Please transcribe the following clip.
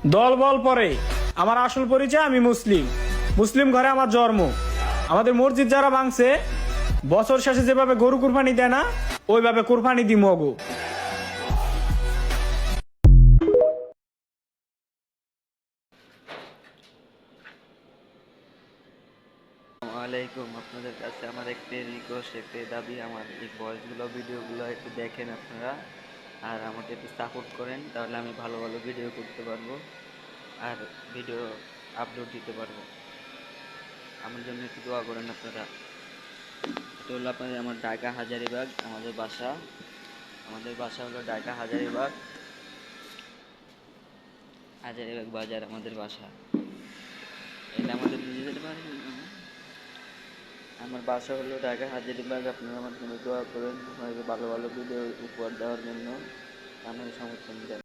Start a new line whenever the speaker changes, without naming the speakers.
দল বল পরে, আমার আসল পরিচয় আমি মুসলিম। মুসলিম ঘরে আমার জন্ম। আমাদের মসজিদ যারা ভাঙছে, বছর শেষে যেভাবে গরু কুরবানি দেয় না, ওইভাবে কুরবানি দি মগো।
ওয়ালাইকুম। আপনাদের কাছে আমার একটি রিকোয়েস্ট, একটি দাবি, আমার এই ভয়েসগুলো ভিডিওগুলো একটু দেখেন আপনারা, আর আমাকে একটু সাপোর্ট করেন, তাহলে আমি ভালো ভালো ভিডিও করতে পারবো আর ভিডিও আপলোড দিতে পারবো। আমার জন্য একটু দোয়া করেন আপনারা। এটা হলো আপনাদের আমার ঢাকা হাজারীবাগ আমাদের বাসা হলো ঢাকা হাজারীবাগ বাজার আমাদের বাসা। এটা আমাদের বুঝে যেতে পারেন। আমার বাসা হলো ঢাকা হাজারীবাগ। আপনারা আমার জন্য দোয়া করেন, আমাকে ভালো ভালো ভিডিও উপহার দেওয়ার জন্য আমাকে সমর্থন দেন।